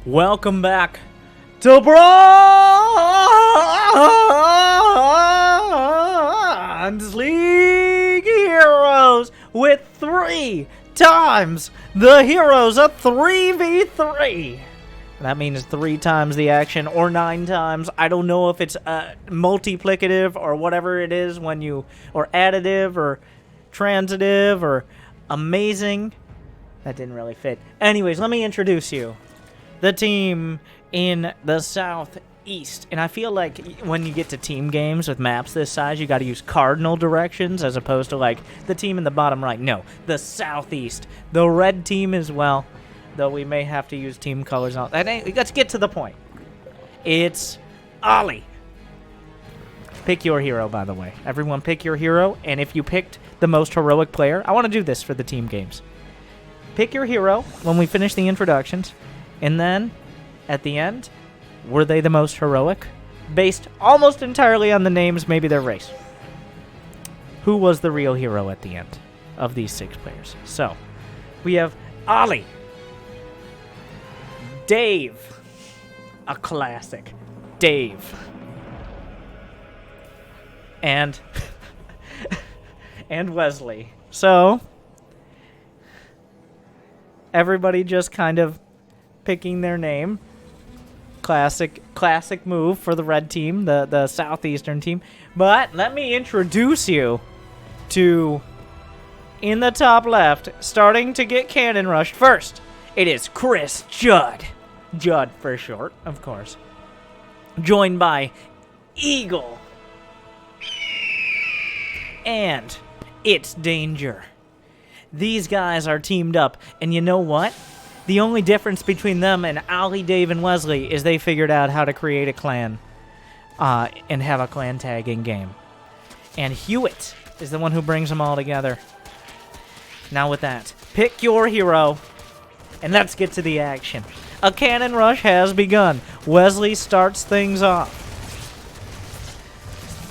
Welcome back to Bronze League Heroes with 3 times the heroes, a 3v3. That means 3 times the action or 9 times. I don't know if it's multiplicative or whatever it is when you, or additive or transitive or amazing. That didn't really fit. Anyways, let me introduce you. The team in the southeast. And I feel like when you get to team games with maps this size, you got to use cardinal directions as opposed to like the team in the bottom right. No, the southeast. The red team as well, though we may have to use team colors. Let's get to the point. It's Ollie. Pick your hero, by the way. Everyone pick your hero, and if you picked the most heroic player, I want to do this for the team games. Pick your hero when we finish the introductions. And then, at the end, were they the most heroic? Based almost entirely on the names, maybe their race. Who was the real hero at the end of these 6 players? So, we have Ollie. Dave. A classic. Dave. And... and Wesley. So, everybody just kind of picking their name. Classic move for the red team, the southeastern team. But let me introduce you to, in the top left, starting to get cannon rushed first. It is Chris Judd. Judd for short, of course. Joined by Eagle. And it's Danger. These guys are teamed up, and you know what? The only difference between them and Ollie, Dave, and Wesley is they figured out how to create a clan and have a clan tag in game. And Hewitt is the one who brings them all together. Now with that, pick your hero, and let's get to the action. A cannon rush has begun. Wesley starts things off.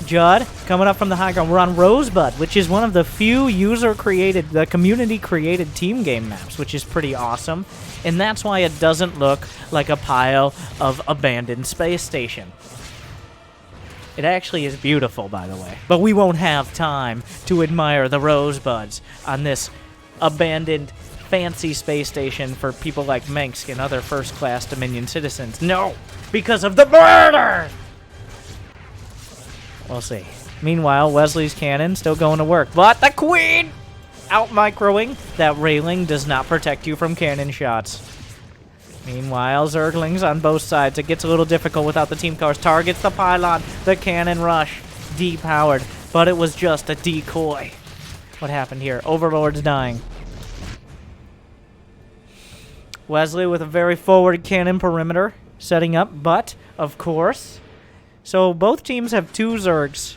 Judd, coming up from the high ground. We're on Rosebud, which is one of the few user-created, the community-created team game maps, which is pretty awesome. And that's why it doesn't look like a pile of abandoned space station. It actually is beautiful, by the way. But we won't have time to admire the Rosebuds on this abandoned, fancy space station for people like Mensk and other first-class Dominion citizens. No! Because of the murder! We'll see. Meanwhile, Wesley's cannon still going to work. But the Queen! Out-microing. That railing does not protect you from cannon shots. Meanwhile, Zerglings on both sides. It gets a little difficult without the team colors. Targets the pylon. The cannon rush. Depowered. But it was just a decoy. What happened here? Overlord's dying. Wesley with a very forward cannon perimeter. Setting up. But, of course... So both teams have 2 Zergs.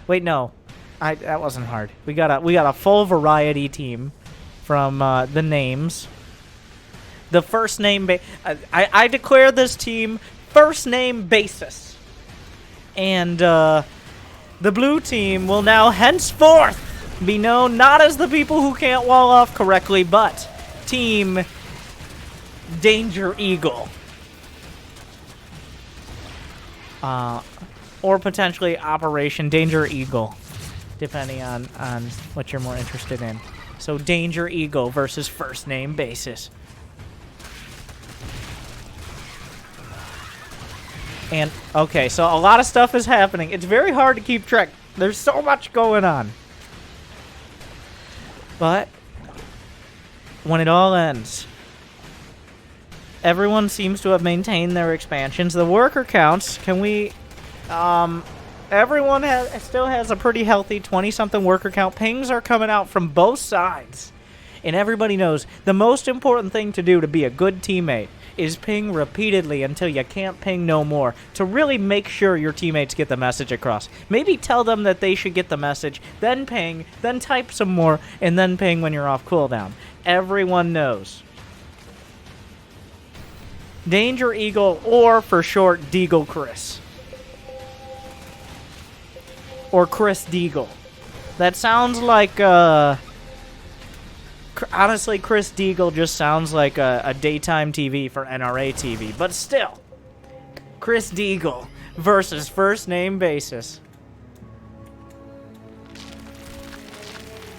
Wait, no, that wasn't hard. We got a full variety team from the names. The first name, I declare this team first name basis, and the blue team will now henceforth be known not as the people who can't wall off correctly, but Team Danger Eagle. Or potentially Operation Danger Eagle, depending on what you're more interested in. So Danger Eagle versus first name basis. And, okay, so a lot of stuff is happening. It's very hard to keep track. There's so much going on. But, when it all ends, everyone seems to have maintained their expansions. The worker counts, can we... everyone still has a pretty healthy 20-something worker count. Pings are coming out from both sides. And everybody knows the most important thing to do to be a good teammate is ping repeatedly until you can't ping no more, to really make sure your teammates get the message across. Maybe tell them that they should get the message, then ping, then type some more, and then ping when you're off cooldown. Everyone knows. Danger Eagle, or for short, Deagle Chris. Or Chris Deagle. That sounds like Honestly, Chris Deagle just sounds like a daytime TV for NRA TV. But still, Chris Deagle versus first name basis.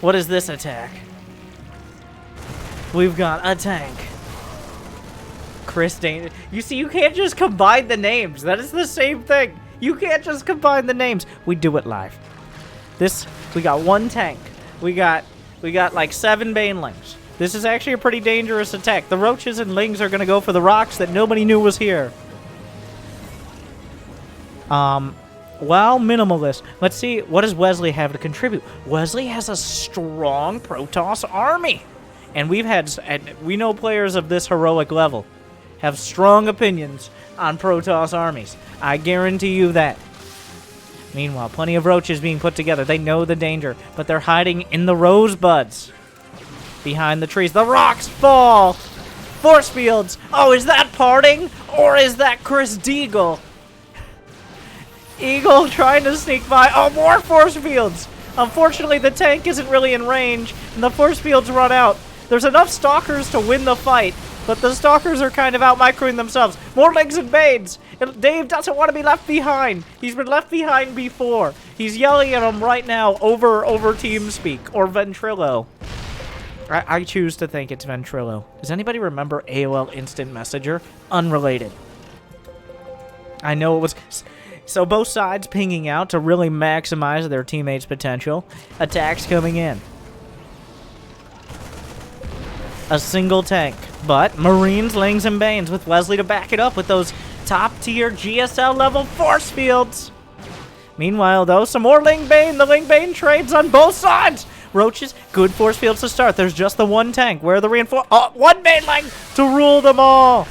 What is this attack? We've got a tank. Chris Danger. You see, you can't just combine the names. That is the same thing. You can't just combine the names. We do it live. We got one tank. We got like 7 banelings. This is actually a pretty dangerous attack. The roaches and lings are gonna go for the rocks that nobody knew was here. Well, minimalist. Let's see, what does Wesley have to contribute? Wesley has a strong Protoss army. And we know players of this heroic level have strong opinions on Protoss armies. I guarantee you that. Meanwhile, plenty of roaches being put together. They know the danger, but they're hiding in the rosebuds. Behind the trees. The rocks fall! Force fields! Oh, is that parting? Or is that Chris Deagle? Eagle trying to sneak by. Oh, more force fields! Unfortunately, the tank isn't really in range, and the force fields run out. There's enough stalkers to win the fight, but the stalkers are kind of out-microing themselves. More legs and Banes! Dave doesn't want to be left behind. He's been left behind before. He's yelling at him right now over TeamSpeak or Ventrilo. I choose to think it's Ventrilo. Does anybody remember AOL Instant Messenger? Unrelated. I know it was... So both sides pinging out to really maximize their teammates' potential. Attacks coming in. A single tank, but Marines, Lings, and Banes with Wesley to back it up with those top-tier GSL-level force fields. Meanwhile, though, some more Ling Bane. The Ling Bane trades on both sides. Roaches, good force fields to start. There's just the one tank. Where are the reinforcements? Oh, one Baneling to rule them all.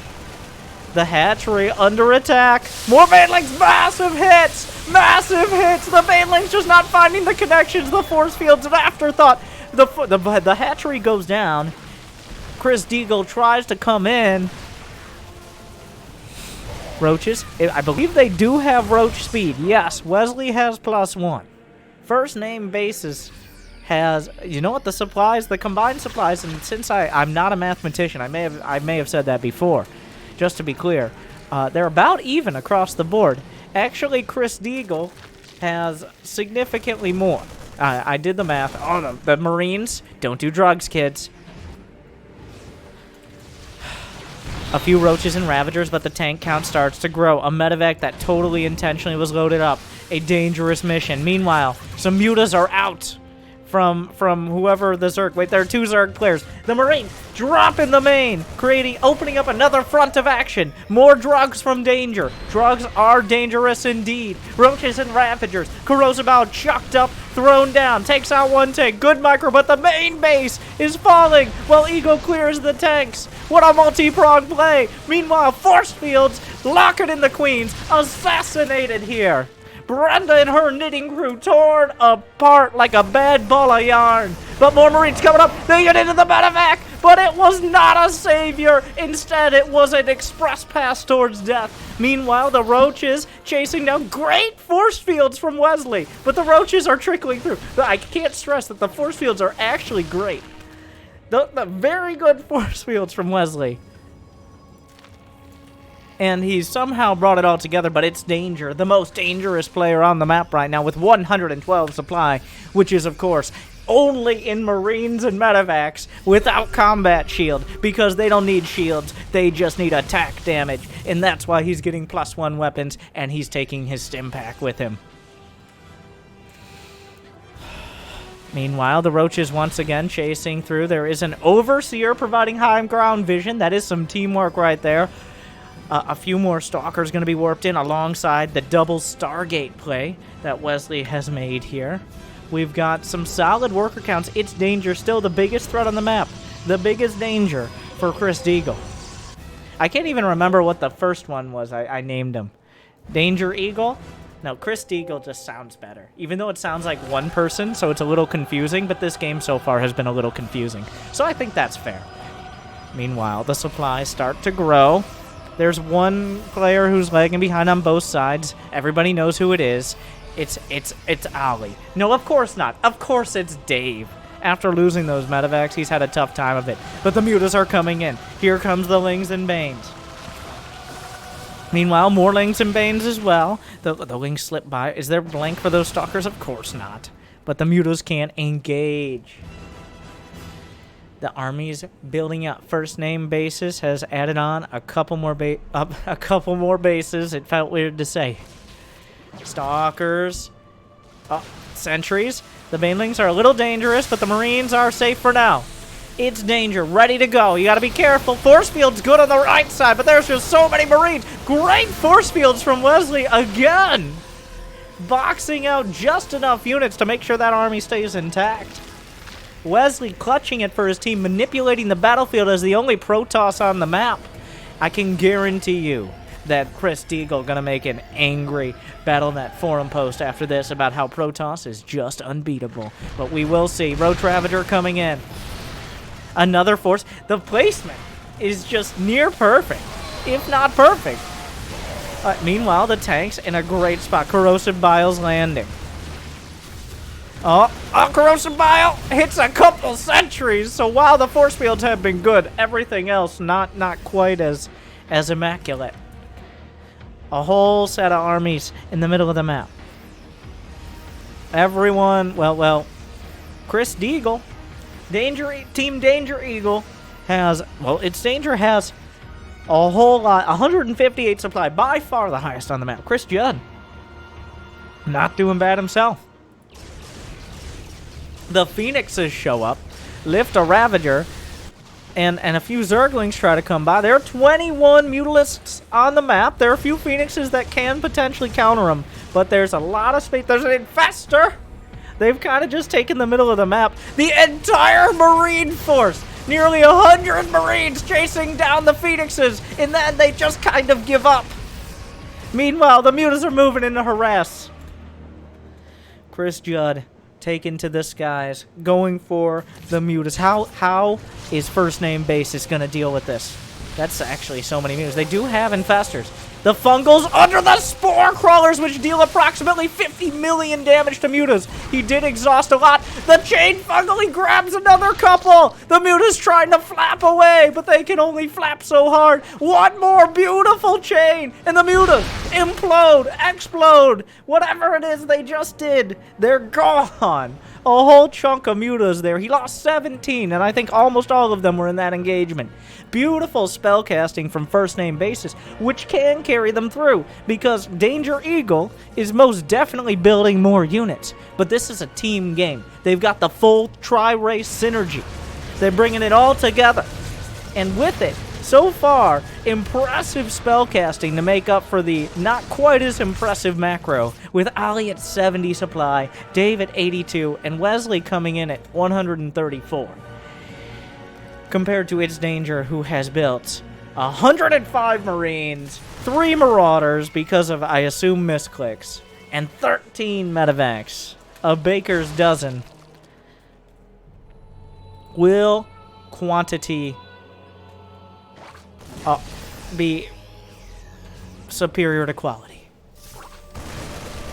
The hatchery under attack. More Banelings, massive hits. Massive hits. The Banelings just not finding the connections. The force field's an afterthought. The hatchery goes down. Chris Deagle tries to come in. Roaches. I believe they do have roach speed. Yes, Wesley has +1. First name basis has, you know what, the supplies, the combined supplies, and since I'm not a mathematician, I may have said that before, just to be clear, they're about even across the board. Actually, Chris Deagle has significantly more. I did the math. Oh, no, the Marines, don't do drugs, kids. A few roaches and ravagers, but the tank count starts to grow. A medevac that totally intentionally was loaded up. A dangerous mission. Meanwhile, some mutas are out from whoever the Zerg. Wait, there are 2 Zerg players. The Marine dropping the main, opening up another front of action. More drugs from danger. Drugs are dangerous indeed. Roaches and ravagers. Corrosive chucked up, thrown down, takes out one tank. Good micro, but the main base is falling while Eagle clears the tanks. What a multi-pronged play. Meanwhile, force fields locking in the queens. Assassinated here. Brenda and her knitting crew torn apart like a bad ball of yarn. But more Marines coming up. They get into the medevac, but it was not a savior. Instead, it was an express pass towards death. Meanwhile, the roaches chasing down great force fields from Wesley, but the roaches are trickling through. I can't stress that the force fields are actually great. The very good force fields from Wesley. And he's somehow brought it all together, but it's Danger, the most dangerous player on the map right now with 112 supply, which is, of course, only in Marines and medevacs without combat shield, because they don't need shields, they just need attack damage, and that's why he's getting +1 weapons, and he's taking his stim pack with him. Meanwhile, the roaches once again chasing through. There is an overseer providing high ground vision. That is some teamwork right there. A few more stalkers going to be warped in alongside the double Stargate play that Wesley has made here. We've got some solid worker counts. It's Danger, still the biggest threat on the map. The biggest danger for Chris Deagle. I can't even remember what the first one was. I named him. Danger Eagle? No, Chris Deagle just sounds better. Even though it sounds like one person, so it's a little confusing, but this game so far has been a little confusing. So I think that's fair. Meanwhile, the supplies start to grow. There's one player who's lagging behind on both sides. Everybody knows who it is. It's Ollie. No, of course not. Of course it's Dave. after losing those medevacs, he's had a tough time of it. But the mutas are coming in. Here comes the Lings and Banes. Meanwhile, more Lings and Banes as well. The Lings slip by. Is there blank for those Stalkers? Of course not. But the mutas can't engage. The army's building up first name bases has added on a couple more bases. It felt weird to say. Stalkers. Sentries. The Banelings are a little dangerous, but the Marines are safe for now. It's danger. Ready to go. You gotta be careful. Force field's good on the right side, but there's just so many Marines. Great force fields from Wesley again. Boxing out just enough units to make sure that army stays intact. Wesley clutching it for his team, manipulating the battlefield as the only Protoss on the map. I can guarantee you that Chris Deagle gonna make an angry Battle.net forum post after this about how Protoss is just unbeatable. But we will see. Roach Ravager coming in. Another force. The placement is just near perfect, if not perfect. Meanwhile, the tanks in a great spot. Corrosive Bile's landing. Corrosive Bile hits a couple sentries. So while the force fields have been good, everything else not quite as immaculate. A whole set of armies in the middle of the map. Everyone, well, Chris Deagle, Team Danger Eagle has, its Danger has a whole lot, 158 supply, by far the highest on the map. Chris Judd, not doing bad himself. The Phoenixes show up, lift a Ravager, and a few Zerglings try to come by. There are 21 Mutalisks on the map. There are a few Phoenixes that can potentially counter them, but there's a lot of space. There's an Infestor. They've kind of just taken the middle of the map. The entire Marine force, nearly 100 Marines chasing down the Phoenixes, and then they just kind of give up. Meanwhile, the Mutas are moving in to harass. Chris Judd taken to the skies, going for the Mutas. How is First Name Basis going to deal with this? That's actually so many Mutas. They do have Infestors. The Fungals under the Spore Crawlers, which deal approximately 50 million damage to Mutas. He did exhaust a lot. The Chain Fungal, he grabs another couple. The Mutas trying to flap away, but they can only flap so hard. One more beautiful chain, and the Mutas implode, explode, whatever it is they just did. They're gone. A whole chunk of Mutas there. He lost 17, and I think almost all of them were in that engagement. Beautiful spellcasting from First Name Basis, which can carry them through, because Danger Eagle is most definitely building more units. But this is a team game. They've got the full tri-race synergy. They're bringing it all together. And with it, so far, impressive spellcasting to make up for the not quite as impressive macro, with Ali at 70 supply, Dave at 82, and Wesley coming in at 134. Compared to its Danger, who has built 105 Marines, 3 Marauders because of, I assume, misclicks, and 13 medevacs. A baker's dozen. Will quantity be superior to quality?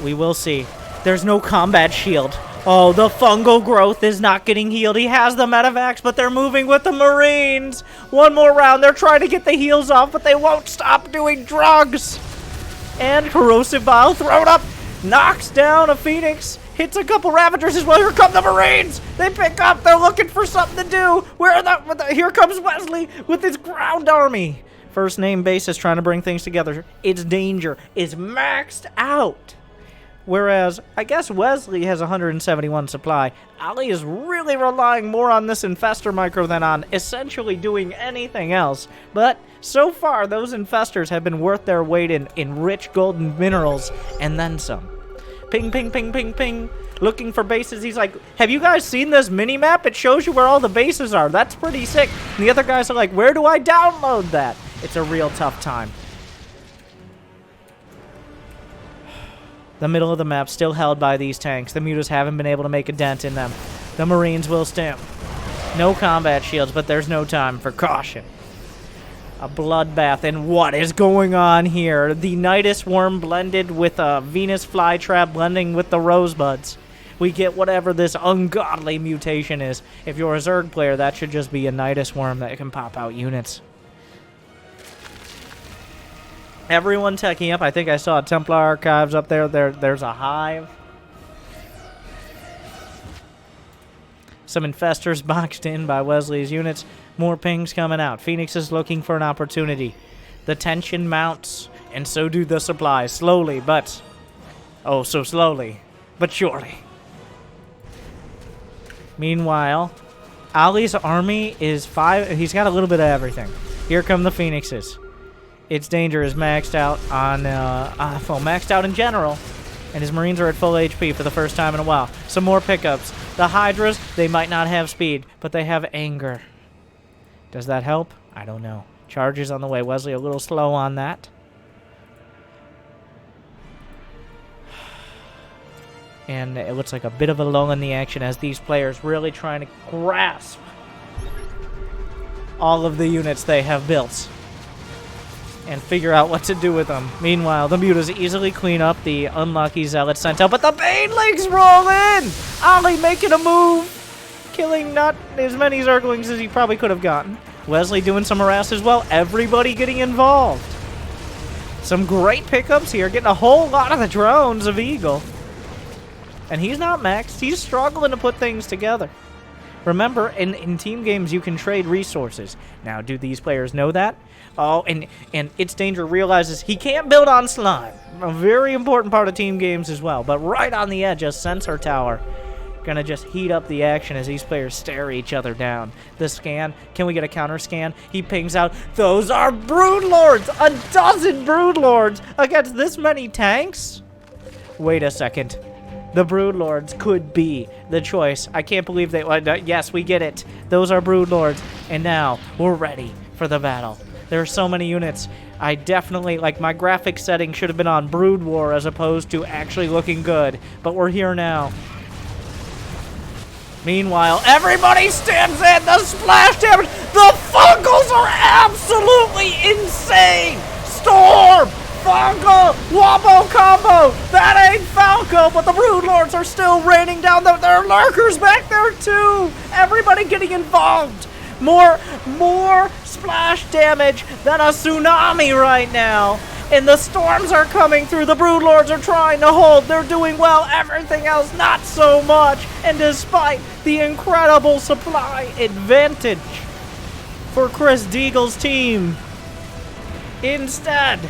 We will see. There's no combat shield. Oh, the fungal growth is not getting healed. He has the medevacs, but they're moving with the Marines. One more round. They're trying to get the heals off, but they won't stop doing drugs. And Corrosive Bile thrown up. Knocks down a Phoenix. Hits a couple Ravagers as well. Here come the Marines. They pick up. They're looking for something to do. Where are the... Here comes Wesley with his ground army. First Name Basis trying to bring things together. Its Danger is maxed out. Whereas, I guess Wesley has 171 supply. Ali is really relying more on this Infestor micro than on essentially doing anything else. But so far, those Infestors have been worth their weight in rich golden minerals and then some. Ping, ping, ping, ping, ping. Looking for bases. He's like, have you guys seen this mini-map? It shows you where all the bases are. That's pretty sick. And the other guys are like, where do I download that? It's a real tough time. The middle of the map still held by these tanks. The Mutas haven't been able to make a dent in them. The Marines will stamp. No combat shields, but there's no time for caution. A bloodbath. And what is going on here? The Nidus Worm blended with a Venus Flytrap blending with the Rosebuds. we get whatever this ungodly mutation is. If you're a Zerg player, that should just be a Nidus worm that can pop out units. Everyone teching up. I think I saw Templar Archives up there. There's a hive. Some infestors boxed in by Wesley's units. More pings coming out. Phoenix is looking for an opportunity. The tension mounts, and so do the supplies. Slowly, but... oh, so slowly, but surely. Meanwhile, Ali's army is 5... he's got a little bit of everything. Here come the Phoenixes. Its danger is maxed out on... well, maxed out in general. And his Marines are at full HP for the first time in a while. Some more pickups. The Hydras, they might not have speed, but they have anger. Does that help? I don't know. Charges on the way. Wesley a little slow on that. And it looks like a bit of a lull in the action as these players really trying to grasp all of the units they have built and figure out what to do with them. Meanwhile, the mutas easily clean up the unlucky Zealot sent out, but the Banelings roll in! Ali making a move, killing not as many Zerglings as he probably could have gotten. Wesley doing some harass as well. Everybody getting involved. Some great pickups here, getting a whole lot of the drones of Eagle. And he's not maxed. He's struggling to put things together. Remember, in team games, you can trade resources. Now, do these players know that? Oh, and Its Danger realizes he can't build on slime. A very important part of team games as well. But right on the edge, a sensor tower. Gonna just heat up the action as these players stare each other down. The scan. Can we get a counter scan? He pings out. Those are Broodlords! A dozen Broodlords against this many tanks? Wait a second. The Broodlords could be the choice. I can't believe they... yes, we get it. Those are Broodlords. And now, we're ready for the battle. There are so many units. I definitely... like, my graphics setting should have been on Brood War as opposed to actually looking good. But we're here now. Meanwhile, everybody stands in the splash damage. The Funkles are absolutely insane. Storm! Falco! Wombo combo! That ain't Falco, but the Broodlords are still raining down. There are lurkers back there too! Everybody getting involved! More splash damage than a tsunami right now! And the storms are coming through. The Broodlords are trying to hold. They're doing well. Everything else, not so much. And despite the incredible supply advantage for Chris Deagle's team, instead...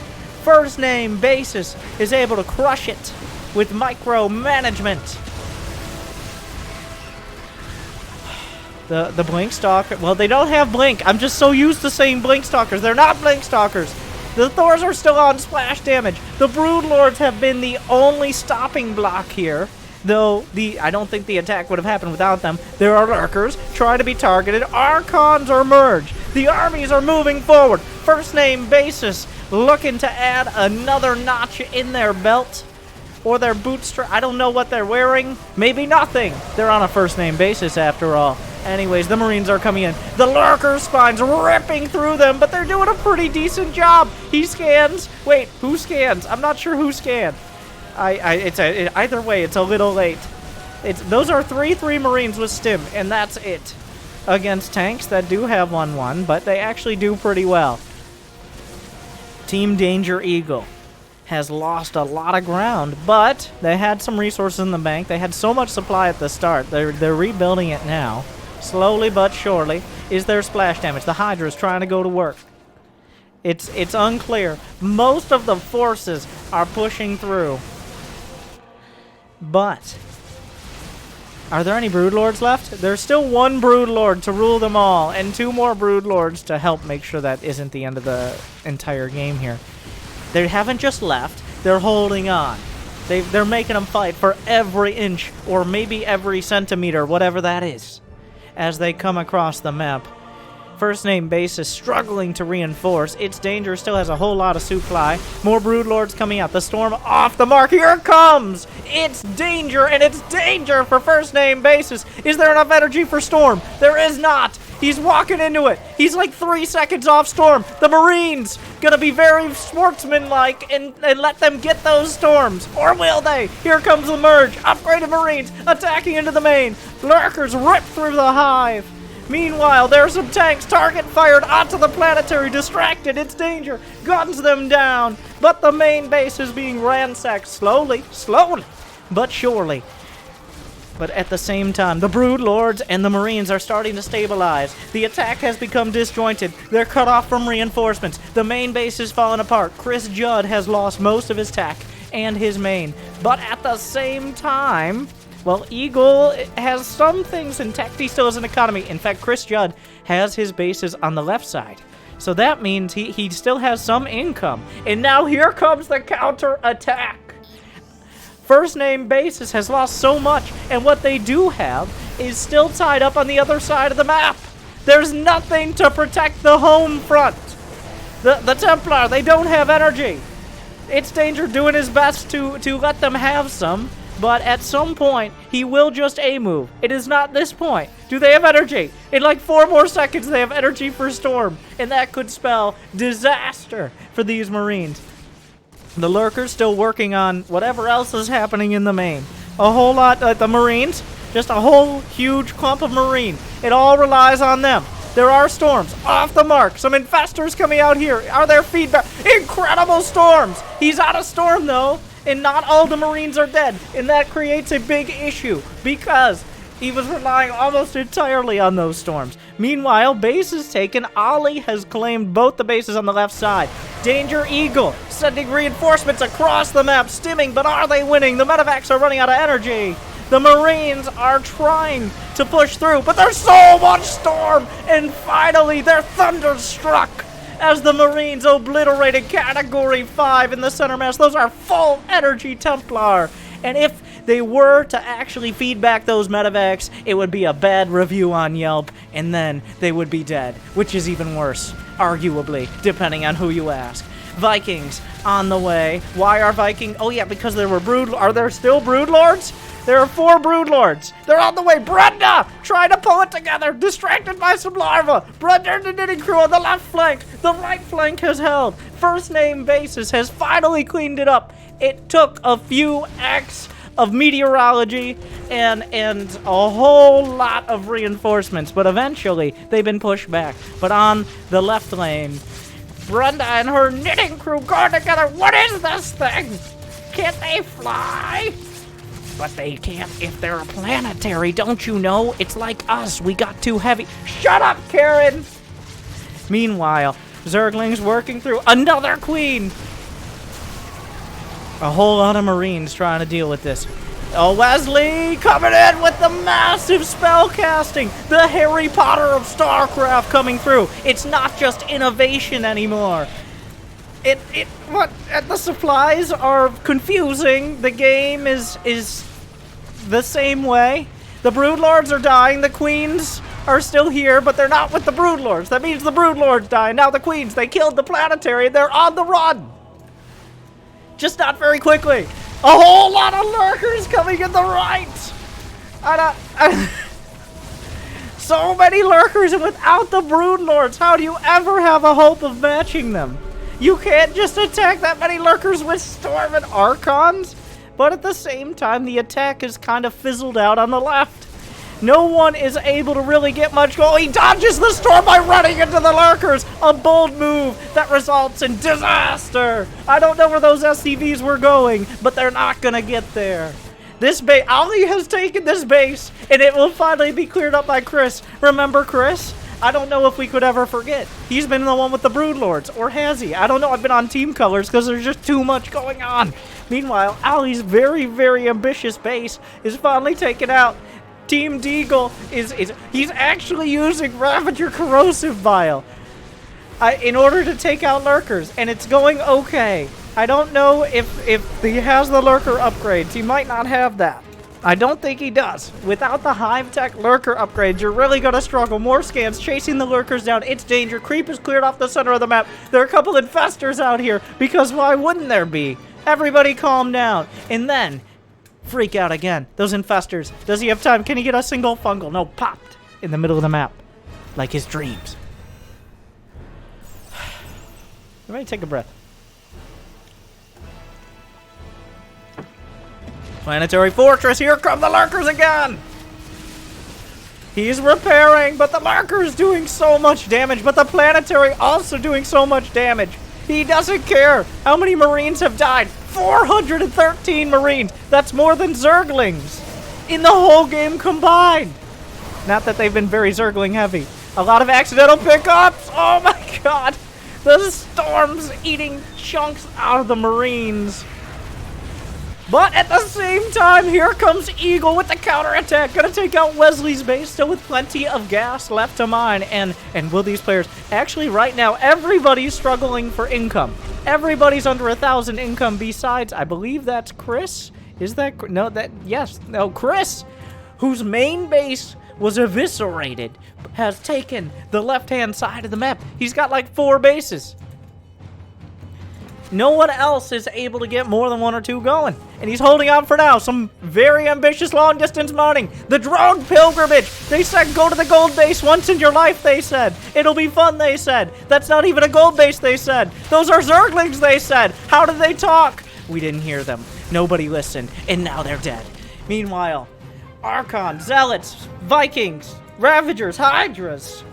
First Name Basis is able to crush it with micromanagement. The Blink Stalker, well, they don't have Blink. I'm just so used to saying Blink Stalkers. They're not Blink Stalkers. The Thors are still on splash damage. The Broodlords have been the only stopping block here. Though, I don't think the attack would have happened without them. There are lurkers trying to be targeted. Archons are merged. The armies are moving forward. First Name Basis looking to add another notch in their belt. Or their bootstrap. I don't know what they're wearing. Maybe nothing. They're on a First Name Basis after all. Anyways, the Marines are coming in. The lurker spine's ripping through them, but they're doing a pretty decent job. He scans. Wait, who scans? I'm not sure who scanned. Either way, it's a little late. Those are 3 Marines with stim, and that's it. Against tanks that do have 1-1, but they actually do pretty well. Team Danger Eagle has lost a lot of ground, but they had some resources in the bank. They had so much supply at the start. They're rebuilding it now. Slowly but surely. Is there splash damage? The Hydra is trying to go to work. It's unclear. Most of the forces are pushing through. But are there any Broodlords left? There's still 1 Broodlord to rule them all, and 2 more Broodlords to help make sure that isn't the end of the entire game here. They haven't just left. They're holding on. They're making them fight for every inch, or maybe every centimeter, whatever that is, as they come across the map. First Name Basis struggling to reinforce. Its Danger still has a whole lot of supply. More Broodlords coming out. The storm off the mark. Here it comes! It's Danger, and it's danger for First Name Basis. Is there enough energy for Storm? There is not. He's walking into it. He's like 3 seconds off storm. The Marines gonna be very sportsmanlike and let them get those storms. Or will they? Here comes the merge. Upgraded Marines attacking into the main. Lurkers rip through the hive. Meanwhile, there are some tanks, target fired onto the planetary, distracted, it's danger, guns them down, but the main base is being ransacked slowly, but surely. But at the same time, the Brood Lords and the Marines are starting to stabilize. The attack has become disjointed. They're cut off from reinforcements. The main base is falling apart. Chris Judd has lost most of his tack and his main. But at the same time, well, Eagle has some things intact. He still has an economy. In fact, Chris Judd has his bases on the left side. So that means he still has some income. And now here comes the counter-attack. First Name Bases has lost so much, and what they do have is still tied up on the other side of the map. There's nothing to protect the home front. The Templar, they don't have energy. It's Danger doing his best to let them have some. But at some point, he will just A-move. It is not this point. Do they have energy? In like 4 more seconds, they have energy for Storm. And that could spell disaster for these Marines. The Lurkers still working on whatever else is happening in the main. A whole lot, the Marines, just a whole huge clump of Marine. It all relies on them. There are storms off the mark. Some infestors coming out here. Are there feedback? Incredible storms. He's out of storm, though. And not all the Marines are dead, and that creates a big issue because he was relying almost entirely on those storms. Meanwhile, base is taken. Ollie has claimed both the bases on the left side. Danger Eagle sending reinforcements across the map, stimming, but are they winning? The medevacs are running out of energy. The Marines are trying to push through, but there's so much storm, and finally they're thunderstruck as the Marines obliterated Category 5 in the center mass. Those are full energy Templar. And if they were to actually feed back those medevacs, it would be a bad review on Yelp, and then they would be dead, which is even worse, arguably, depending on who you ask. Vikings on the way. Why are Viking? Oh yeah, because there were Are there still Brood Lords? There are 4 Brood Lords. They're on the way. Brenda trying to pull it together. Distracted by some larvae. Brenda and the knitting crew on the left flank. The right flank has held. First Name Bases has finally cleaned it up. It took a few acts of meteorology and a whole lot of reinforcements, but eventually they've been pushed back. But on the left lane, Brenda and her knitting crew going together. What is this thing? Can't they fly? But they can't if they're a planetary, don't you know? It's like us, we got too heavy. Shut up, Karen! Meanwhile, Zergling's working through another queen. A whole lot of Marines trying to deal with this. Oh, Wesley coming in with the massive spell casting. The Harry Potter of Starcraft coming through. It's not just innovation anymore. The supplies are confusing. The game is the same way. The Brood Lords are dying. The Queens are still here, but they're not with the Brood Lords. That means the Brood Lords die. Now the Queens, they killed the planetary. They're on the run. Just not very quickly. A whole lot of Lurkers coming in the right. So many Lurkers, and without the Brood Lords, how do you ever have a hope of matching them? You can't just attack that many Lurkers with Storm and Archons. But at the same time, the attack is kind of fizzled out on the left. No one is able to really get much going. He dodges the storm by running into the Lurkers. A bold move that results in disaster. I don't know where those SCVs were going, but they're not going to get there. This base, Ali has taken this base, and it will finally be cleared up by Chris. Remember Chris? I don't know if we could ever forget. He's been the one with the Brood Lords, or has he? I don't know. I've been on team colors because there's just too much going on. Meanwhile, Ali's very, very ambitious base is finally taken out. Team Deagle he's actually using Ravager Corrosive Vial in order to take out Lurkers, and it's going okay. I don't know if he has the Lurker upgrades. He might not have that. I don't think he does. Without the Hive Tech Lurker upgrades, you're really going to struggle. More scans chasing the Lurkers down. It's danger. Creep is cleared off the center of the map. There are a couple infestors out here, because why wouldn't there be? Everybody calm down. And then freak out again. Those infestors. Does he have time? Can he get a single fungal? No, popped in the middle of the map. like his dreams. Everybody take a breath. Planetary Fortress, here come the lurkers again! He's repairing, but the lurker's doing so much damage, but the planetary also doing so much damage. He doesn't care how many Marines have died. 413 Marines! That's more than Zerglings in the whole game combined! Not that they've been very Zergling heavy. A lot of accidental pickups! Oh my god! The storm's eating chunks out of the Marines. But at the same time, here comes Eagle with the counterattack. Gonna take out Wesley's base, still with plenty of gas left to mine. And will these players... Actually, right now, everybody's struggling for income. Everybody's under 1,000 income besides, I believe that's Chris. Is that... No, yes. No, Chris, whose main base was eviscerated, has taken the left-hand side of the map. He's got like 4 bases. No one else is able to get more than 1 or 2 going. And he's holding on for now. Some very ambitious long-distance mining. The drone pilgrimage. They said go to the gold base once in your life, they said. It'll be fun, they said. That's not even a gold base, they said. Those are Zerglings, they said. How did they talk? We didn't hear them. Nobody listened. And now they're dead. Meanwhile, Archons, Zealots, Vikings, Ravagers, Hydras,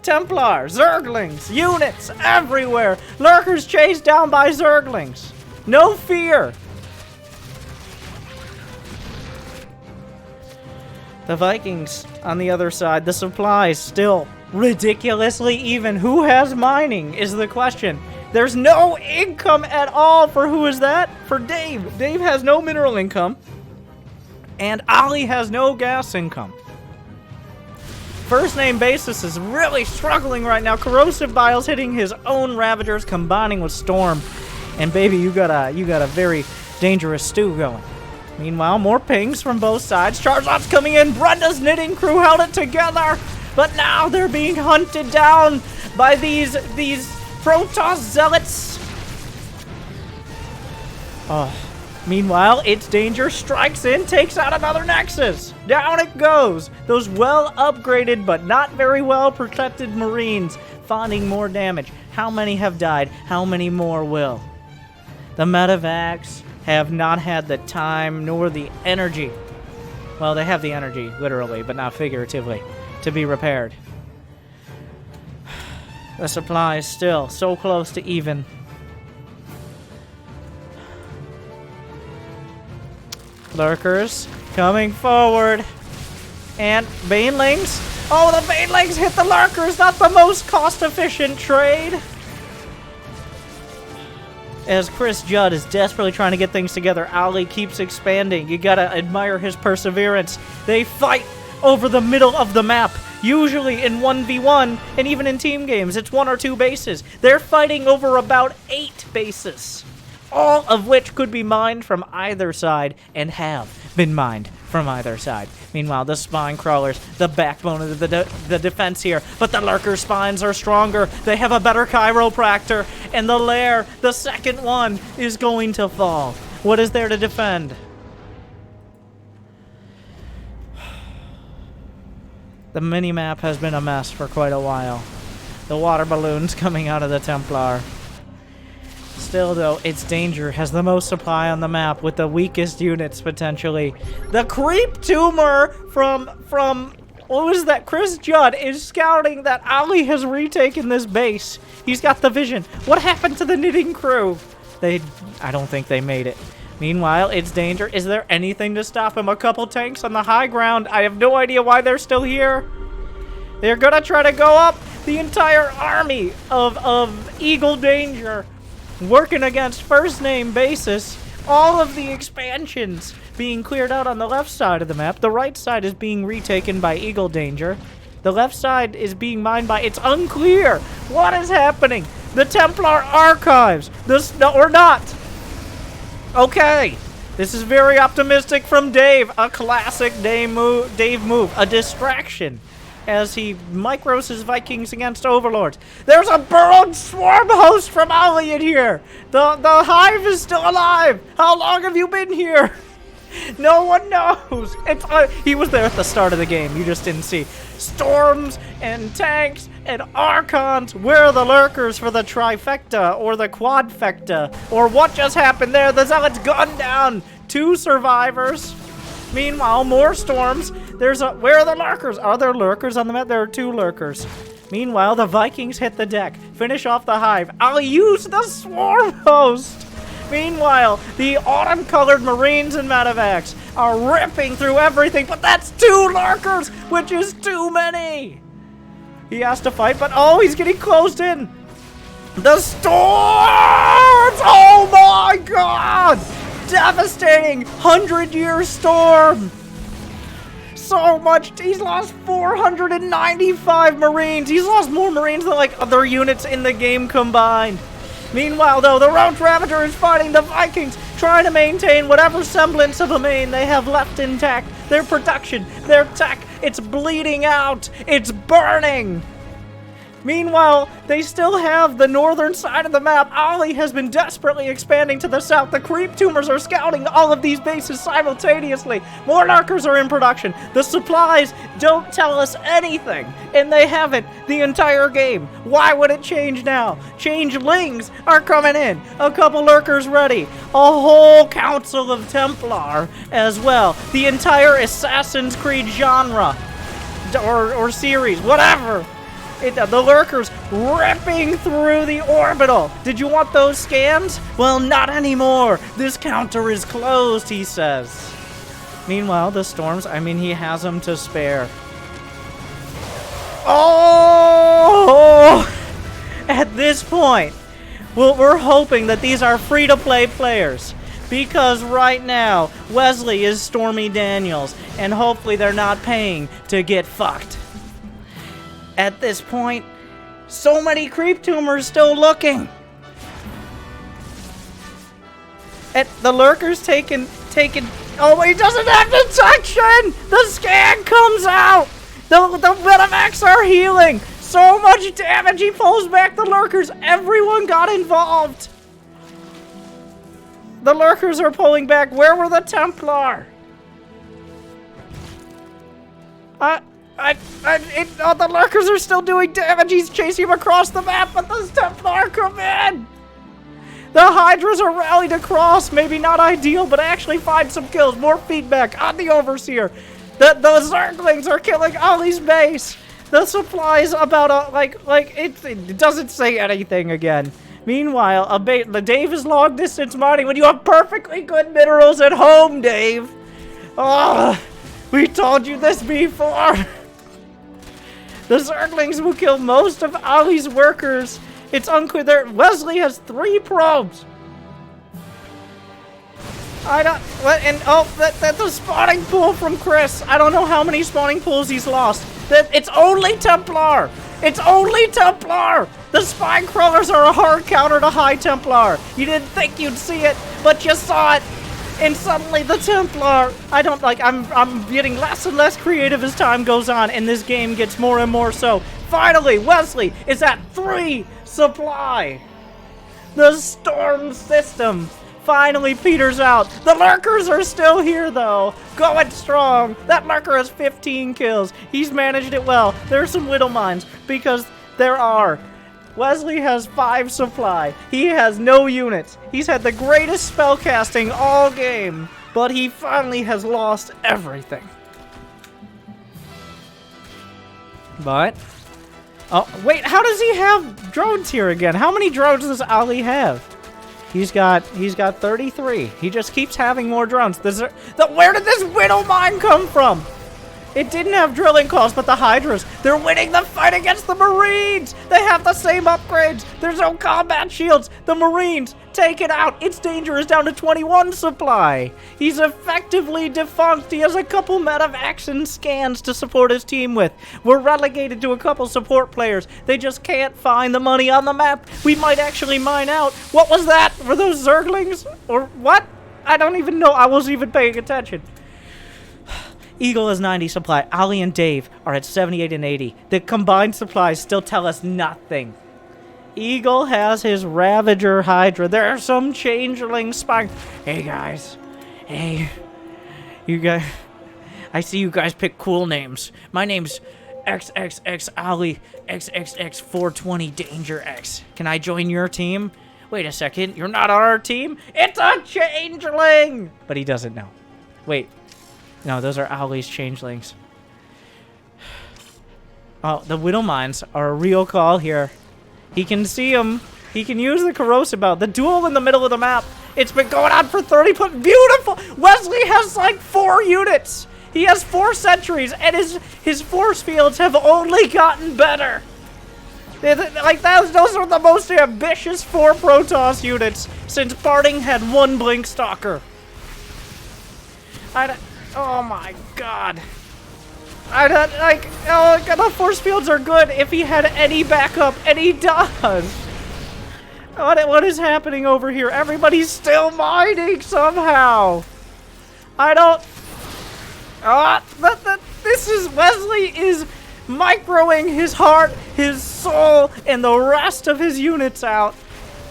Templars, Zerglings, units everywhere. Lurkers chased down by Zerglings. No fear. The Vikings on the other side, the supplies still ridiculously even. Who has mining is the question. There's no income at all for who is that? For Dave. Dave has no mineral income. And Ali has no gas income. First name basis is really struggling right now. Corrosive Bile's hitting his own Ravagers, combining with Storm. And baby, you got a very dangerous stew going. Meanwhile, more pings from both sides. Charizard's coming in. Brenda's knitting crew held it together. But now they're being hunted down by these Protoss Zealots. Oh. Meanwhile, It's Danger strikes in, takes out another Nexus. Down it goes. Those well-upgraded but not very well-protected Marines finding more damage. How many have died? How many more will? The medevacs have not had the time nor the energy. Well, they have the energy, literally, but not figuratively, to be repaired. The supply is still so close to even. Lurkers coming forward. And Banelings. Oh, the Banelings hit the Lurkers. Not the most cost-efficient trade. As Chris Judd is desperately trying to get things together, Ali keeps expanding. You gotta admire his perseverance. They fight over the middle of the map. Usually in 1v1, and even in team games, it's 1 or 2 bases. They're fighting over about 8 bases. All of which could be mined from either side, and have been mined from either side. Meanwhile, the spine crawlers, the backbone of the defense here, but the lurker spines are stronger. They have a better chiropractor, and the lair, the second one, is going to fall. What is there to defend? The mini-map has been a mess for quite a while. The water balloons coming out of the Templar. Still, though, It's Danger has the most supply on the map with the weakest units, potentially. The Creep Tumor from what was that? Chris Judd is scouting that Ali has retaken this base. He's got the vision. What happened to the knitting crew? I don't think they made it. Meanwhile, It's Danger. Is there anything to stop him? A couple tanks on the high ground. I have no idea why they're still here. They're gonna try to go up. The entire army of Eagle Danger working against first name basis. All of the expansions being cleared out on the left side of the map. The right side is being retaken by Eagle Danger. The left side is being mined by... It's unclear. What is happening? The Templar Archives. Or not. Okay. This is very optimistic from Dave. A classic Dave move. A distraction. As he micros his Vikings against Overlords. There's a burrowed swarm host from Ali in here. The hive is still alive. How long have you been here? No one knows. He was there at the start of the game. You just didn't see. Storms and tanks and archons. Where are the lurkers for the trifecta or the quadfecta? Or what just happened there? The zealots gunned down 2 survivors. Meanwhile, more storms. Where are the lurkers? Are there lurkers on the map? There are 2 lurkers. Meanwhile, the Vikings hit the deck. Finish off the hive. I'll use the swarm host. Meanwhile, the autumn-colored Marines and Medevacs are ripping through everything, but that's 2 lurkers, which is too many. He has to fight, but oh, he's getting closed in. The storms! Oh my god! Devastating 100-year storm. So much. He's lost 495 Marines. He's lost more Marines than like other units in the game combined. Meanwhile, though, the Roach Ravager is fighting the Vikings, trying to maintain whatever semblance of a main they have left intact. Their production, their tech, it's bleeding out. It's burning. Meanwhile, they still have the northern side of the map. Ollie has been desperately expanding to the south. The creep tumors are scouting all of these bases simultaneously. More lurkers are in production. The supplies don't tell us anything, and they haven't the entire game. Why would it change now? Changelings are coming in. A couple lurkers ready. A whole council of Templar as well. The entire Assassin's Creed genre or series, whatever. The lurkers ripping through the orbital. Did you want those scans? Well, not anymore. This counter is closed, he says. Meanwhile, the storms, he has them to spare. Oh! At this point, we're hoping that these are free-to-play players. Because right now, Wesley is Stormy Daniels, and hopefully they're not paying to get fucked. At this point, so many creep tumors still looking. At the lurkers taking. Oh, he doesn't have detection. The scan comes out. The Medevacs are healing. So much damage. He pulls back the lurkers. Everyone got involved. The lurkers are pulling back. Where were the Templar? The lurkers are still doing damage. He's chasing him across the map, but the Templar come in. The Hydras are rallied across. Maybe not ideal, but actually find some kills. More feedback on the Overseer. The Zerglings are killing Ollie's base. The supplies about it doesn't say anything again. Meanwhile, the Dave is long distance mining when you have perfectly good minerals at home, Dave. Oh, we told you this before. The Zerglings will kill most of Ollie's workers. It's unclear. Wesley has 3 probes. That's a spawning pool from Chris. I don't know how many spawning pools he's lost. It's only Templar. It's only Templar. The spine crawlers are a hard counter to High Templar. You didn't think you'd see it, but you saw it. And suddenly the Templar, I'm getting less and less creative as time goes on, and this game gets more and more so. Finally, Wesley is at 3 supply. The storm system finally peters out. The lurkers are still here, though. Going strong. That lurker has 15 kills. He's managed it well. There's some whittle mines, because there are. Wesley has 5 supply. He has no units. He's had the greatest spellcasting all game, but he finally has lost everything. But, oh wait, how does he have drones here again? How many drones does Ollie have? He's got 33. He just keeps having more drones. Where did this whittle mine come from? It didn't have drilling costs, but the Hydras, they're winning the fight against the Marines! They have the same upgrades! There's no combat shields! The Marines, take it out! Its danger is down to 21 supply! He's effectively defunct! He has a couple medevacs and scans to support his team with. We're relegated to a couple support players. They just can't find the money on the map. We might actually mine out. What was that? Were those Zerglings? Or what? I don't even know. I wasn't even paying attention. Eagle has 90 supply. Ollie and Dave are at 78 and 80. The combined supplies still tell us nothing. Eagle has his Ravager Hydra. There are some changeling spikes. Hey, guys. Hey. You guys, I see you guys pick cool names. My name's XXX Ali XXX 420 Danger X. Can I join your team? Wait a second, you're not on our team? It's a changeling! But he doesn't know. Wait. No, those are Ali's changelings. Oh, the Widow Mines are a real call here. He can see them. He can use the corrosive bow. The duel in the middle of the map. It's been going on for 30 plus. Beautiful! Wesley has like 4 units. He has 4 sentries, and his force fields have only gotten better. Like those are the most ambitious 4 Protoss units since Barding had 1 Blink Stalker. Oh my god. The force fields are good if he had any backup, and he does. What is happening over here? Everybody's still mining somehow. Wesley is microing his heart, his soul, and the rest of his units out.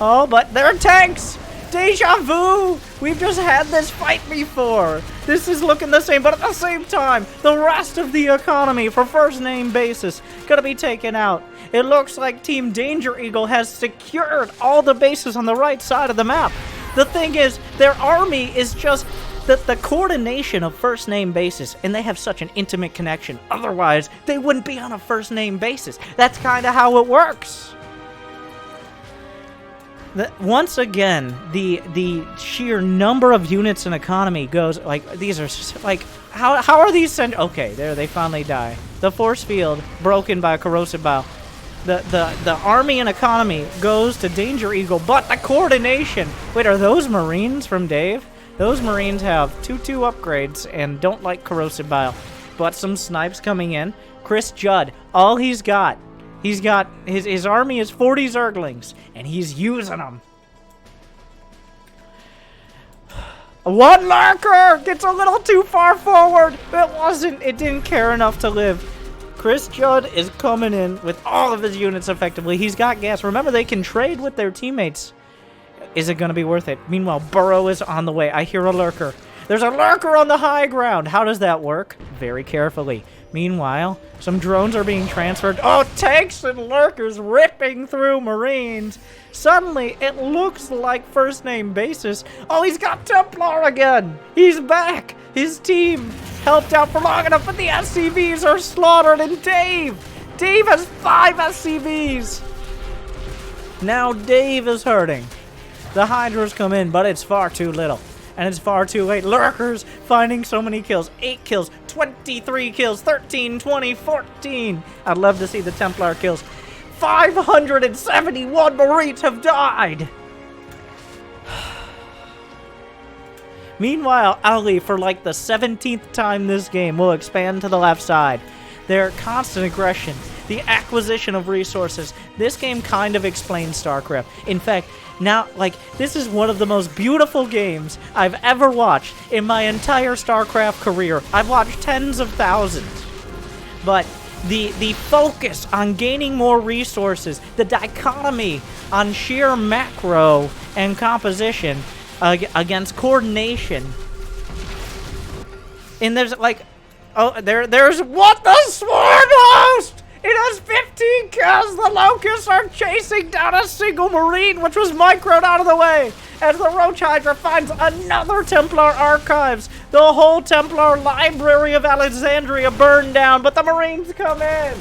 Oh, but they're tanks. Deja vu! We've just had this fight before. This is looking the same, but at the same time, the rest of the economy for first name basis gonna be taken out. It looks like Team Danger Eagle has secured all the bases on the right side of the map. The thing is, their army is just the coordination of first name basis, and they have such an intimate connection. Otherwise, they wouldn't be on a first name basis. That's kind of how it works. Once again, the sheer number of units in economy goes like these are like how are these sent? Okay, there they finally die. The force field broken by a corrosive bow. The army and economy goes to Danger Eagle, but the coordination. Wait, are those Marines from Dave? Those Marines have 2-2 upgrades and don't like corrosive bile, but some snipes coming in. Chris Judd, all he's got his army is 40 Zerglings, and he's using them. One lurker gets a little too far forward. It didn't care enough to live. Chris Judd is coming in with all of his units effectively. He's got gas. Remember, they can trade with their teammates. Is it going to be worth it? Meanwhile, Burrow is on the way. I hear a lurker. There's a lurker on the high ground. How does that work? Very carefully. Meanwhile, some drones are being transferred. Oh, tanks and lurkers ripping through Marines. Suddenly, it looks like first name basis. Oh, he's got Templar again. He's back. His team helped out for long enough, but the SCVs are slaughtered. And Dave has 5 SCVs. Now Dave is hurting. The Hydras come in, but it's far too little. And it's far too late. Lurkers finding so many kills. 8 kills, 23 kills, 13, 20, 14. I'd love to see the Templar kills. 571 Marines have died. Meanwhile, Ali, for like the 17th time this game, will expand to the left side. Their constant aggression, the acquisition of resources. This game kind of explains StarCraft. In fact, now, this is one of the most beautiful games I've ever watched in my entire StarCraft career. I've watched tens of thousands. But the focus on gaining more resources, the dichotomy on sheer macro and composition against coordination. And there's there's what the Swarm Host! It has 15 kills! The Locusts are chasing down a single Marine, which was microed out of the way, as the Roach Hydra finds another Templar Archives. The whole Templar Library of Alexandria burned down, but the Marines come in.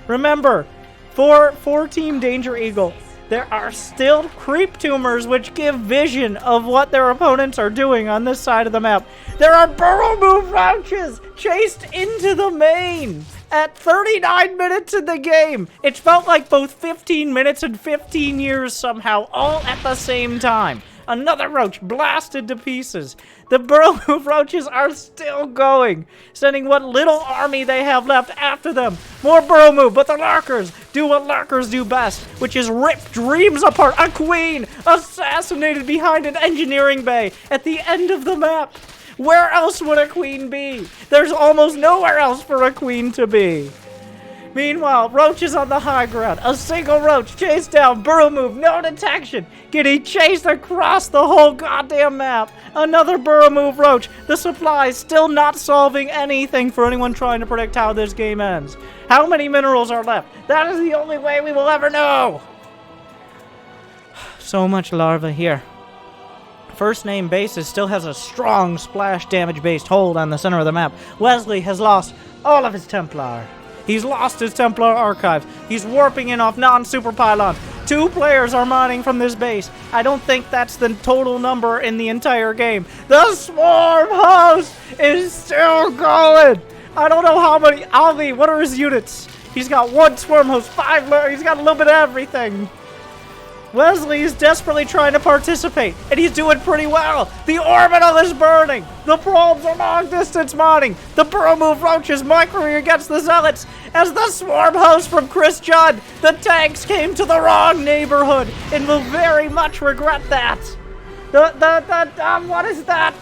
Remember, for Team Danger Eagle, there are still creep tumors which give vision of what their opponents are doing on this side of the map. There are burrow move roaches chased into the main at 39 minutes in the game. It felt like both 15 minutes and 15 years somehow, all at the same time. Another roach blasted to pieces. The burrow move roaches are still going, sending what little army they have left after them. More burrow move, but the lurkers do what lurkers do best, which is rip dreams apart. A queen assassinated behind an engineering bay at the end of the map. Where else would a queen be? There's almost nowhere else for a queen to be. Meanwhile, Roach is on the high ground. A single Roach chased down, burrow move, no detection. Getting chased across the whole goddamn map. Another burrow move Roach. The supply still not solving anything for anyone trying to predict how this game ends. How many minerals are left? That is the only way we will ever know. So much larva here. First name basis still has a strong splash damage based hold on the center of the map. Wesley has lost all of his Templar. He's lost his Templar archives. He's warping in off non-super pylons. 2 players are mining from this base. I don't think that's the total number in the entire game. The Swarm Host is still going. I don't know how many. Ali, what are his units? He's got 1 Swarm Host, 5. He's got a little bit of everything. Wesley is desperately trying to participate, and he's doing pretty well. The orbital is burning. The probes are long-distance mining. The burrow move Roach is microing against the zealots. As the swarm host from Chris Judd, the tanks came to the wrong neighborhood and will very much regret that. What is that?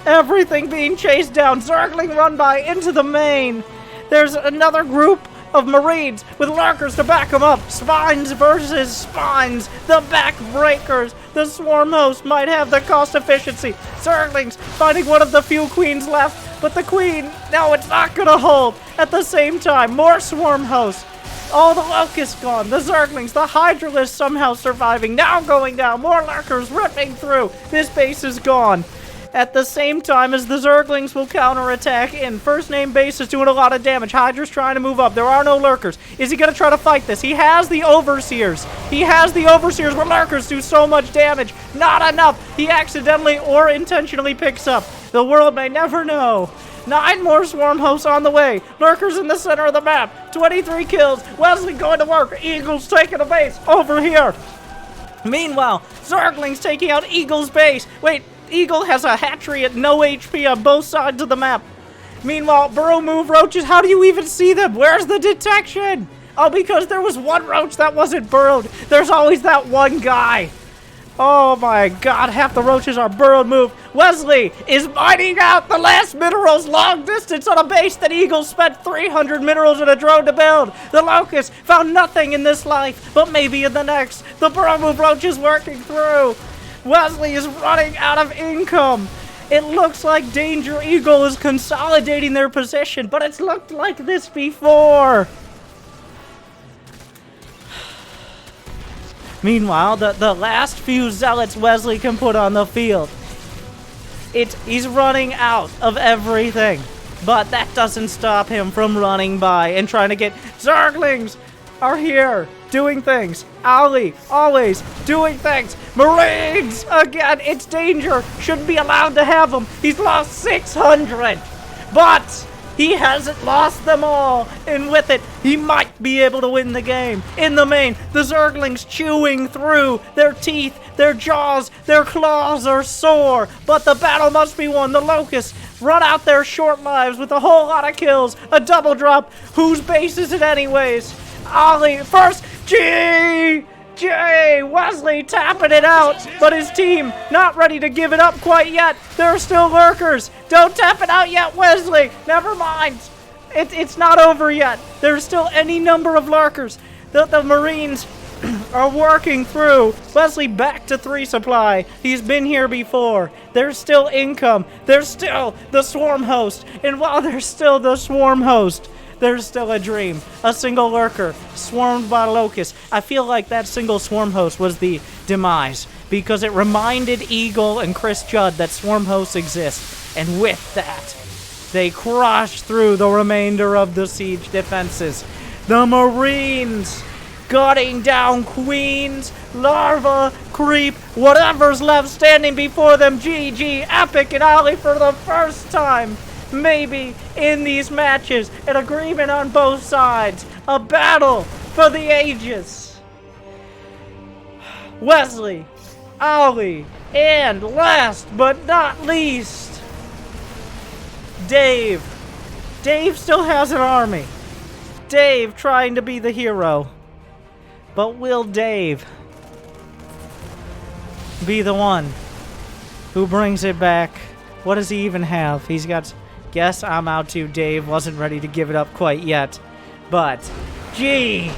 Everything being chased down. Zergling run by into the main. There's another group of Marines with lurkers to back them up. Spines versus spines. The backbreakers. The swarm host might have the cost efficiency. Zerglings finding one of the few queens left, but the queen, no, it's not gonna hold. At the same time, more swarm hosts. All the locusts gone. The Zerglings, the Hydralisk somehow surviving. Now going down. More lurkers ripping through. This base is gone. At the same time as the Zerglings will counterattack in. First name base is doing a lot of damage. Hydra's trying to move up. There are no lurkers. Is he going to try to fight this? He has the Overseers. He has the Overseers, but lurkers do so much damage. Not enough. He accidentally or intentionally picks up. The world may never know. 9 more swarm hosts on the way. Lurkers in the center of the map. 23 kills. Wesley going to work. Eagles taking a base over here. Meanwhile, Zerglings taking out Eagle's base. Wait. Eagle has a hatchery at no HP on both sides of the map. Meanwhile, burrow move roaches, how do you even see them? Where's the detection? Oh, because there was 1 roach that wasn't burrowed. There's always that one guy. Oh my god, half the roaches are burrowed move. Wesley is mining out the last minerals long distance on a base that Eagle spent 300 minerals in a drone to build. The Locust found nothing in this life, but maybe in the next. The burrow move roach is working through. Wesley is running out of income. It looks like Danger Eagle is consolidating their position, but it's looked like this before. Meanwhile, the last few zealots Wesley can put on the field, he's running out of everything. But that doesn't stop him from running by and trying to get... Zerglings are here. Doing things. Ali, always doing things. Marines, again, it's Danger. Shouldn't be allowed to have them. He's lost 600. But he hasn't lost them all. And with it, he might be able to win the game. In the main, the Zerglings chewing through. Their teeth, their jaws, their claws are sore. But the battle must be won. The Locusts run out their short lives with a whole lot of kills. A double drop. Whose base is it anyways? Ali, first, Wesley tapping it out, but his team not ready to give it up quite yet. There are still lurkers. Don't tap it out yet, Wesley. Never mind. It's not over yet. There's still any number of lurkers. The Marines are working through. Wesley back to 3 supply. He's been here before. There's still income. There's still the swarm host. And while there's still the swarm host, there's still a dream. A single lurker, swarmed by locusts. I feel like that single swarm host was the demise, because it reminded Eagle and Chris Judd that swarm hosts exist. And with that, they crushed through the remainder of the siege defenses. The Marines gutting down queens, larva, creep, whatever's left standing before them. GG, Epic and Ali for the first time. Maybe in these matches, an agreement on both sides, a battle for the ages. Wesley, Ali, and last but not least, Dave. Dave still has an army. Dave trying to be the hero. But will Dave be the one who brings it back? What does he even have? He's got... Guess I'm out too. Dave wasn't ready to give it up quite yet. but G.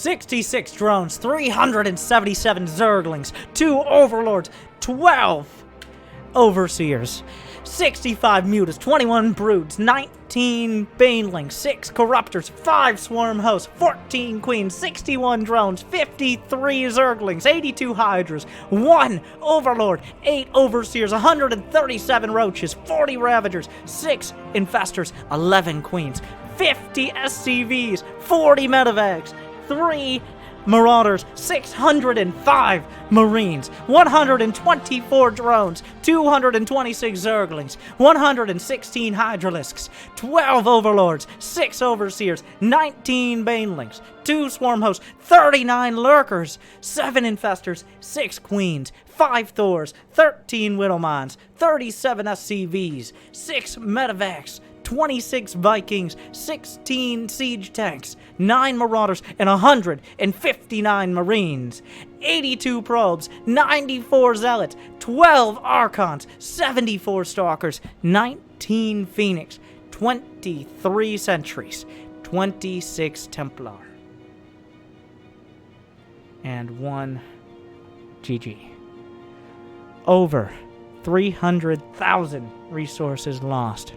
66 drones, 377 zerglings, 2 overlords, 12 overseers, 65 mutas, 21 broods, 19 banelings, 6 corruptors, 5 swarm hosts, 14 queens, 61 drones, 53 zerglings, 82 hydras, 1 overlord, 8 overseers, 137 roaches, 40 ravagers, 6 infestors, 11 queens, 50 SCVs, 40 medevacs, 3 marauders, 605 marines, 124 drones, 226 zerglings, 116 hydralisks, 12 overlords, 6 overseers, 19 banelings, 2 swarm hosts, 39 lurkers, 7 infestors, 6 queens, 5 thors, 13 widowmines, 37 SCVs, 6 medevacs, 26 Vikings, 16 siege tanks, 9 marauders, and 159 marines, 82 probes, 94 zealots, 12 archons, 74 stalkers, 19 phoenix, 23 sentries, 26 templar, and 1 GG. Over 300,000 resources lost.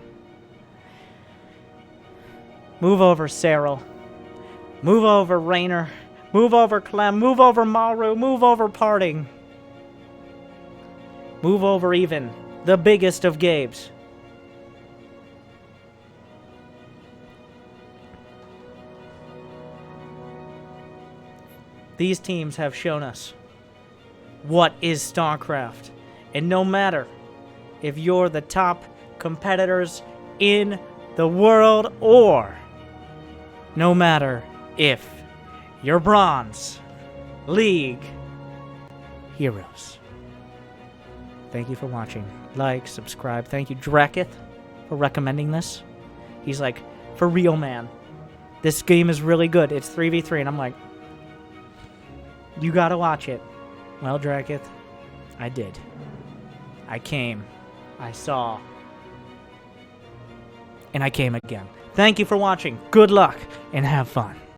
Move over, Cyril. Move over, Raynor. Move over, Clem. Move over, Maru. Move over, Parting. Move over, even the biggest of Gabes. These teams have shown us what is StarCraft. And no matter if you're the top competitors in the world, or no matter if you're bronze league heroes. Thank you for watching. Like, subscribe. Thank you, Draketh, for recommending this. He's like, for real, man. This game is really good. It's 3v3. And I'm like, you gotta watch it. Well, Draketh, I did. I came. I saw. And I came again. Thank you for watching. Good luck and have fun.